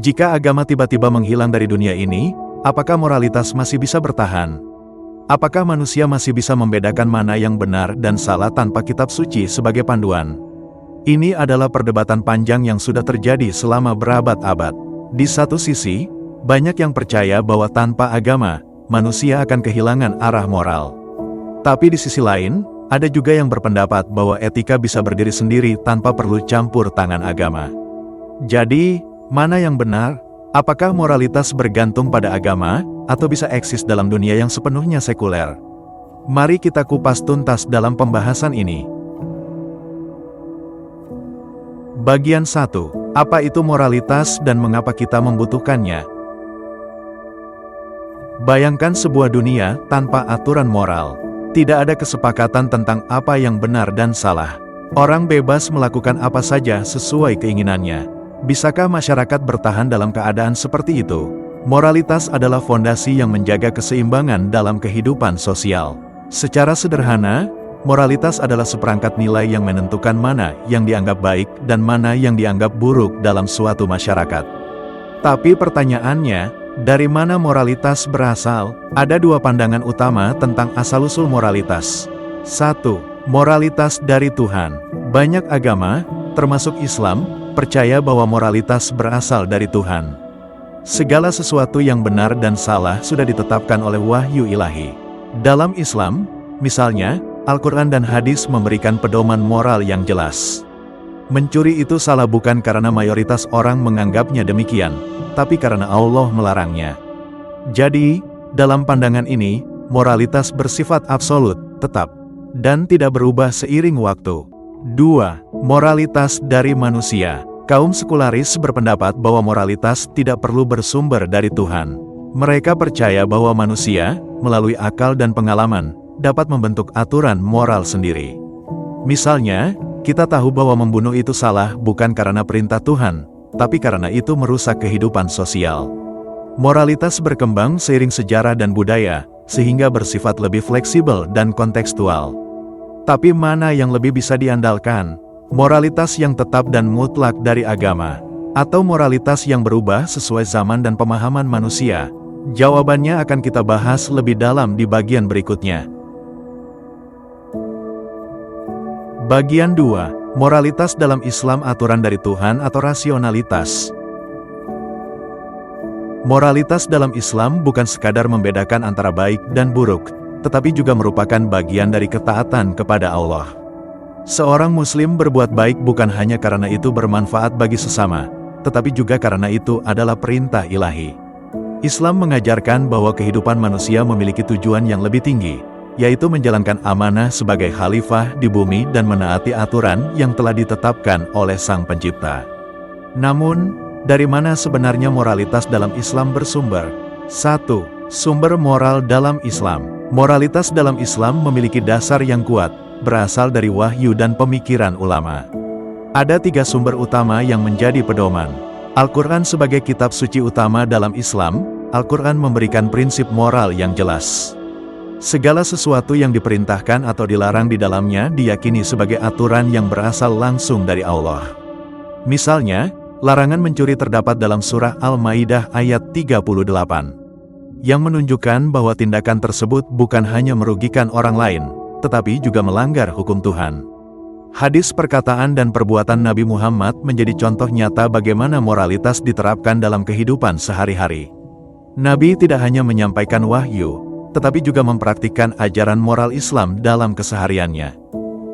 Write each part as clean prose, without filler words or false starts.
Jika agama tiba-tiba menghilang dari dunia ini, apakah moralitas masih bisa bertahan? Apakah manusia masih bisa membedakan mana yang benar dan salah tanpa kitab suci sebagai panduan? Ini adalah perdebatan panjang yang sudah terjadi selama berabad-abad. Di satu sisi, banyak yang percaya bahwa tanpa agama, manusia akan kehilangan arah moral. Tapi di sisi lain, ada juga yang berpendapat bahwa etika bisa berdiri sendiri tanpa perlu campur tangan agama. Jadi, mana yang benar? Apakah moralitas bergantung pada agama, atau bisa eksis dalam dunia yang sepenuhnya sekuler? Mari kita kupas tuntas dalam pembahasan ini. Bagian 1. Apa itu moralitas dan mengapa kita membutuhkannya? Bayangkan sebuah dunia tanpa aturan moral. Tidak ada kesepakatan tentang apa yang benar dan salah. Orang bebas melakukan apa saja sesuai keinginannya. Bisakah masyarakat bertahan dalam keadaan seperti itu? Moralitas adalah fondasi yang menjaga keseimbangan dalam kehidupan sosial. Secara sederhana, moralitas adalah seperangkat nilai yang menentukan mana yang dianggap baik dan mana yang dianggap buruk dalam suatu masyarakat. Tapi pertanyaannya, dari mana moralitas berasal? Ada dua pandangan utama tentang asal-usul moralitas. 1. Moralitas dari Tuhan. Banyak agama, termasuk Islam, percaya bahwa moralitas berasal dari Tuhan. Segala sesuatu yang benar dan salah sudah ditetapkan oleh wahyu ilahi. Dalam Islam, misalnya, Al-Quran dan hadis memberikan pedoman moral yang jelas. Mencuri itu salah bukan karena mayoritas orang menganggapnya demikian, tapi karena Allah melarangnya. Jadi, dalam pandangan ini, moralitas bersifat absolut, tetap, dan tidak berubah seiring waktu. 2. Moralitas dari manusia. Kaum sekularis berpendapat bahwa moralitas tidak perlu bersumber dari Tuhan. Mereka percaya bahwa manusia, melalui akal dan pengalaman, dapat membentuk aturan moral sendiri. Misalnya, kita tahu bahwa membunuh itu salah bukan karena perintah Tuhan, tapi karena itu merusak kehidupan sosial. Moralitas berkembang seiring sejarah dan budaya, sehingga bersifat lebih fleksibel dan kontekstual. Tapi mana yang lebih bisa diandalkan? Moralitas yang tetap dan mutlak dari agama, atau moralitas yang berubah sesuai zaman dan pemahaman manusia? Jawabannya akan kita bahas lebih dalam di bagian berikutnya. Bagian 2. Moralitas dalam Islam, aturan dari Tuhan atau rasionalitas. Moralitas dalam Islam bukan sekadar membedakan antara baik dan buruk, tetapi juga merupakan bagian dari ketaatan kepada Allah. Seorang Muslim berbuat baik bukan hanya karena itu bermanfaat bagi sesama, tetapi juga karena itu adalah perintah ilahi. Islam mengajarkan bahwa kehidupan manusia memiliki tujuan yang lebih tinggi, yaitu menjalankan amanah sebagai khalifah di bumi dan menaati aturan yang telah ditetapkan oleh Sang Pencipta. Namun, dari mana sebenarnya moralitas dalam Islam bersumber? 1. Sumber moral dalam Islam. Moralitas dalam Islam memiliki dasar yang kuat, berasal dari wahyu dan pemikiran ulama. Ada 3 sumber utama yang menjadi pedoman. Al-Quran sebagai kitab suci utama dalam Islam. Al-Quran memberikan prinsip moral yang jelas. Segala sesuatu yang diperintahkan atau dilarang di dalamnya diyakini sebagai aturan yang berasal langsung dari Allah. Misalnya, larangan mencuri terdapat dalam surah Al-Maidah ayat 38, yang menunjukkan bahwa tindakan tersebut bukan hanya merugikan orang lain, tetapi juga melanggar hukum Tuhan. Hadis, perkataan dan perbuatan Nabi Muhammad menjadi contoh nyata bagaimana moralitas diterapkan dalam kehidupan sehari-hari. Nabi tidak hanya menyampaikan wahyu, tetapi juga mempraktikkan ajaran moral Islam dalam kesehariannya.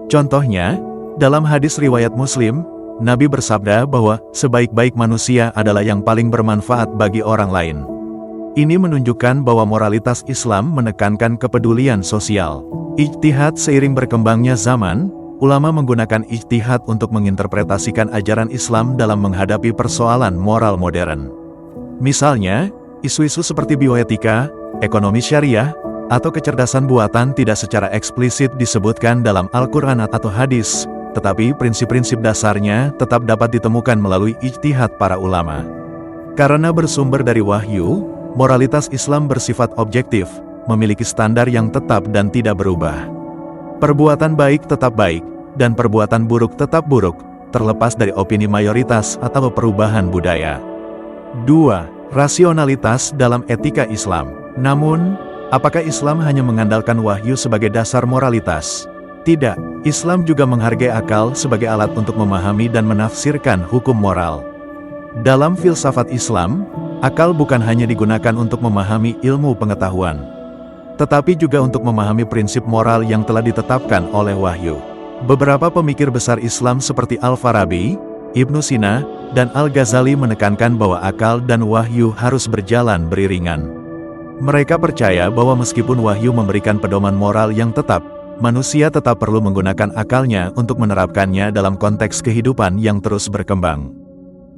Contohnya, dalam hadis riwayat Muslim, Nabi bersabda bahwa sebaik-baik manusia adalah yang paling bermanfaat bagi orang lain. Ini menunjukkan bahwa moralitas Islam menekankan kepedulian sosial. Ijtihad. Seiring berkembangnya zaman, ulama menggunakan ijtihad untuk menginterpretasikan ajaran Islam dalam menghadapi persoalan moral modern. Misalnya, isu-isu seperti bioetika, ekonomi syariah, atau kecerdasan buatan tidak secara eksplisit disebutkan dalam Al-Quran atau hadis, tetapi prinsip-prinsip dasarnya tetap dapat ditemukan melalui ijtihad para ulama. Karena bersumber dari wahyu, moralitas Islam bersifat objektif, memiliki standar yang tetap dan tidak berubah. Perbuatan baik tetap baik, dan perbuatan buruk tetap buruk, terlepas dari opini mayoritas atau perubahan budaya. 2. Rasionalitas dalam etika Islam. Namun, apakah Islam hanya mengandalkan wahyu sebagai dasar moralitas? Tidak, Islam juga menghargai akal sebagai alat untuk memahami dan menafsirkan hukum moral. Dalam filsafat Islam, akal bukan hanya digunakan untuk memahami ilmu pengetahuan, tetapi juga untuk memahami prinsip moral yang telah ditetapkan oleh wahyu. Beberapa pemikir besar Islam seperti Al-Farabi, Ibnu Sina, dan Al-Ghazali menekankan bahwa akal dan wahyu harus berjalan beriringan. Mereka percaya bahwa meskipun wahyu memberikan pedoman moral yang tetap, manusia tetap perlu menggunakan akalnya untuk menerapkannya dalam konteks kehidupan yang terus berkembang.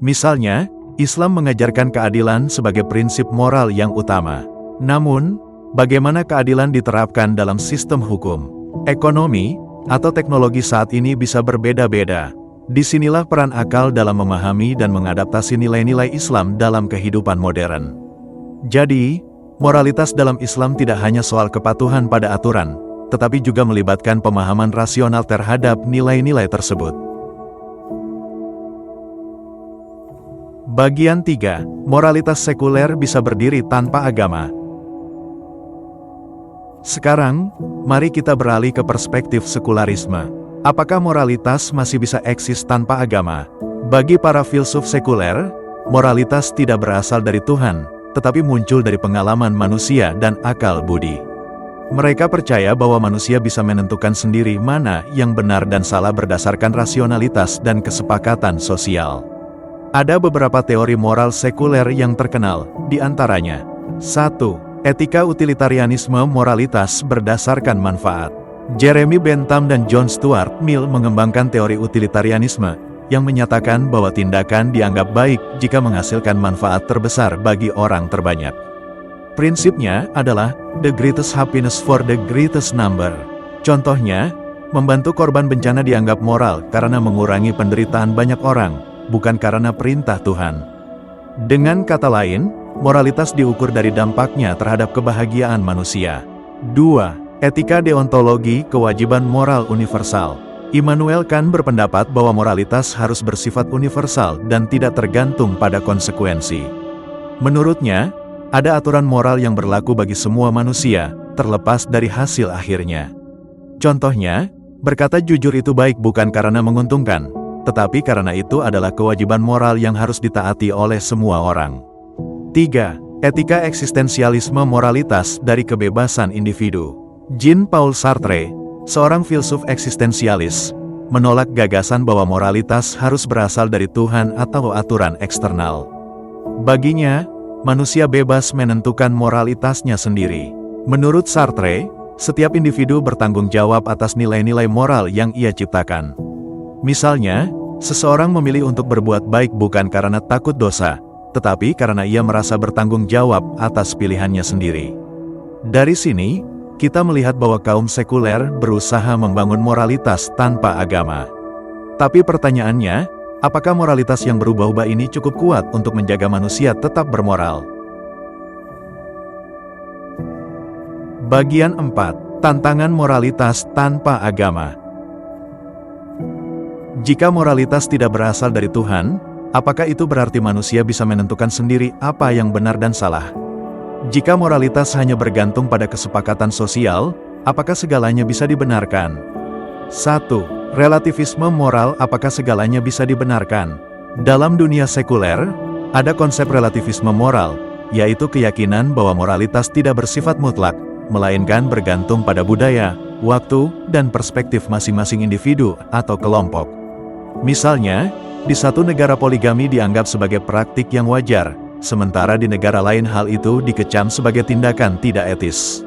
Misalnya, Islam mengajarkan keadilan sebagai prinsip moral yang utama. Namun, bagaimana keadilan diterapkan dalam sistem hukum, ekonomi, atau teknologi saat ini bisa berbeda-beda. Disinilah peran akal dalam memahami dan mengadaptasi nilai-nilai Islam dalam kehidupan modern. Jadi, moralitas dalam Islam tidak hanya soal kepatuhan pada aturan, tetapi juga melibatkan pemahaman rasional terhadap nilai-nilai tersebut. Bagian 3. Moralitas sekuler bisa berdiri tanpa agama. Sekarang, mari kita beralih ke perspektif sekularisme. Apakah moralitas masih bisa eksis tanpa agama? Bagi para filsuf sekuler, moralitas tidak berasal dari Tuhan, tetapi muncul dari pengalaman manusia dan akal budi. Mereka percaya bahwa manusia bisa menentukan sendiri mana yang benar dan salah berdasarkan rasionalitas dan kesepakatan sosial. Ada beberapa teori moral sekuler yang terkenal, di antaranya 1. Etika utilitarianisme moralitas berdasarkan manfaat. Jeremy Bentham dan John Stuart Mill mengembangkan teori utilitarianisme, yang menyatakan bahwa tindakan dianggap baik jika menghasilkan manfaat terbesar bagi orang terbanyak. Prinsipnya adalah, the greatest happiness for the greatest number. Contohnya, membantu korban bencana dianggap moral karena mengurangi penderitaan banyak orang, bukan karena perintah Tuhan. Dengan kata lain, moralitas diukur dari dampaknya terhadap kebahagiaan manusia. 2. Etika deontologi kewajiban moral universal. Immanuel Kant berpendapat bahwa moralitas harus bersifat universal dan tidak tergantung pada konsekuensi. Menurutnya, ada aturan moral yang berlaku bagi semua manusia, terlepas dari hasil akhirnya. Contohnya, berkata jujur itu baik bukan karena menguntungkan, tetapi karena itu adalah kewajiban moral yang harus ditaati oleh semua orang. 3. Etika eksistensialisme moralitas dari kebebasan individu. Jean-Paul Sartre, seorang filsuf eksistensialis, menolak gagasan bahwa moralitas harus berasal dari Tuhan atau aturan eksternal. Baginya, manusia bebas menentukan moralitasnya sendiri. Menurut Sartre, setiap individu bertanggung jawab atas nilai-nilai moral yang ia ciptakan. Misalnya, seseorang memilih untuk berbuat baik bukan karena takut dosa, tetapi karena ia merasa bertanggung jawab atas pilihannya sendiri. Dari sini, kita melihat bahwa kaum sekuler berusaha membangun moralitas tanpa agama. Tapi pertanyaannya, apakah moralitas yang berubah-ubah ini cukup kuat untuk menjaga manusia tetap bermoral? Bagian 4. Tantangan moralitas tanpa agama. Jika moralitas tidak berasal dari Tuhan, apakah itu berarti manusia bisa menentukan sendiri apa yang benar dan salah? Jika moralitas hanya bergantung pada kesepakatan sosial, apakah segalanya bisa dibenarkan? 1. Relativisme moral. Apakah segalanya bisa dibenarkan? Dalam dunia sekuler, ada konsep relativisme moral, yaitu keyakinan bahwa moralitas tidak bersifat mutlak, melainkan bergantung pada budaya, waktu, dan perspektif masing-masing individu atau kelompok. Misalnya, di satu negara poligami dianggap sebagai praktik yang wajar, sementara di negara lain hal itu dikecam sebagai tindakan tidak etis.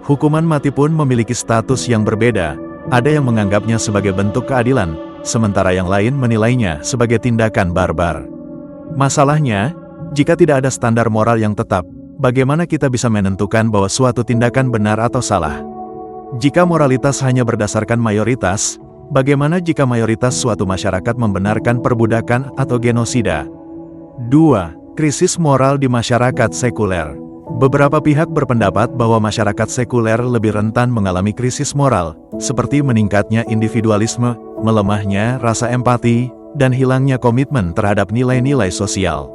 Hukuman mati pun memiliki status yang berbeda, ada yang menganggapnya sebagai bentuk keadilan, sementara yang lain menilainya sebagai tindakan barbar. Masalahnya, jika tidak ada standar moral yang tetap, bagaimana kita bisa menentukan bahwa suatu tindakan benar atau salah? Jika moralitas hanya berdasarkan mayoritas, bagaimana jika mayoritas suatu masyarakat membenarkan perbudakan atau genosida? 2. Krisis moral di masyarakat sekuler. Beberapa pihak berpendapat bahwa masyarakat sekuler lebih rentan mengalami krisis moral, seperti meningkatnya individualisme, melemahnya rasa empati, dan hilangnya komitmen terhadap nilai-nilai sosial.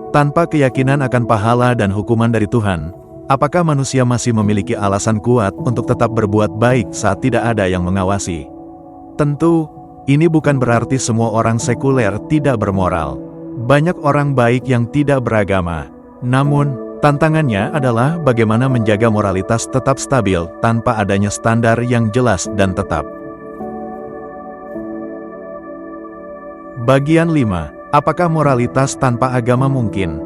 Tanpa keyakinan akan pahala dan hukuman dari Tuhan, apakah manusia masih memiliki alasan kuat untuk tetap berbuat baik saat tidak ada yang mengawasi? Tentu, ini bukan berarti semua orang sekuler tidak bermoral. Banyak orang baik yang tidak beragama. Namun, tantangannya adalah bagaimana menjaga moralitas tetap stabil tanpa adanya standar yang jelas dan tetap. Bagian 5. Apakah moralitas tanpa agama mungkin?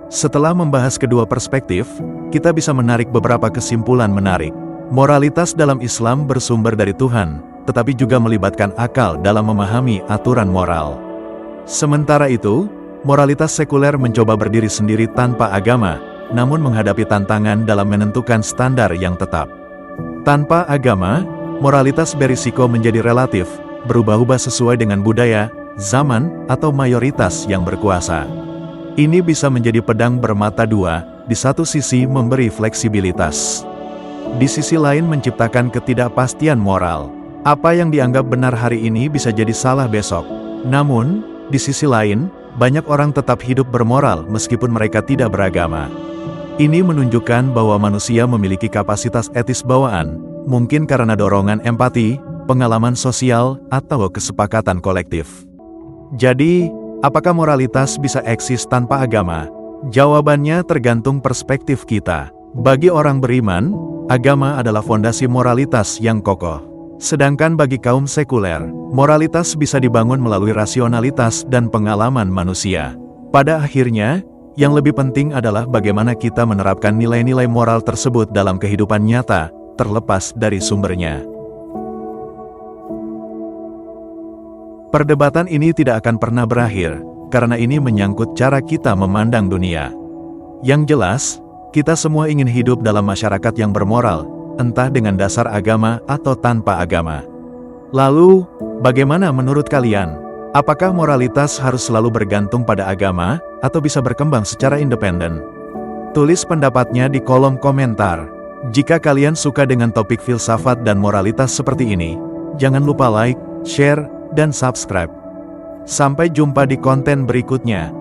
Setelah membahas kedua perspektif, kita bisa menarik beberapa kesimpulan menarik. Moralitas dalam Islam bersumber dari Tuhan, tetapi juga melibatkan akal dalam memahami aturan moral. Sementara itu, moralitas sekuler mencoba berdiri sendiri tanpa agama, namun menghadapi tantangan dalam menentukan standar yang tetap. Tanpa agama, moralitas berisiko menjadi relatif, berubah-ubah sesuai dengan budaya, zaman, atau mayoritas yang berkuasa. Ini bisa menjadi pedang bermata dua, di satu sisi memberi fleksibilitas. Di sisi lain menciptakan ketidakpastian moral. Apa yang dianggap benar hari ini bisa jadi salah besok. Namun, di sisi lain, banyak orang tetap hidup bermoral meskipun mereka tidak beragama. Ini menunjukkan bahwa manusia memiliki kapasitas etis bawaan, mungkin karena dorongan empati, pengalaman sosial, atau kesepakatan kolektif. Jadi, apakah moralitas bisa eksis tanpa agama? Jawabannya tergantung perspektif kita. Bagi orang beriman, agama adalah fondasi moralitas yang kokoh. Sedangkan bagi kaum sekuler, moralitas bisa dibangun melalui rasionalitas dan pengalaman manusia. Pada akhirnya, yang lebih penting adalah bagaimana kita menerapkan nilai-nilai moral tersebut dalam kehidupan nyata, terlepas dari sumbernya. Perdebatan ini tidak akan pernah berakhir, karena ini menyangkut cara kita memandang dunia. Yang jelas, kita semua ingin hidup dalam masyarakat yang bermoral, entah dengan dasar agama atau tanpa agama. Lalu, bagaimana menurut kalian? Apakah moralitas harus selalu bergantung pada agama, atau bisa berkembang secara independen? Tulis pendapatnya di kolom komentar. Jika kalian suka dengan topik filsafat dan moralitas seperti ini, jangan lupa like, share, dan subscribe. Sampai jumpa di konten berikutnya.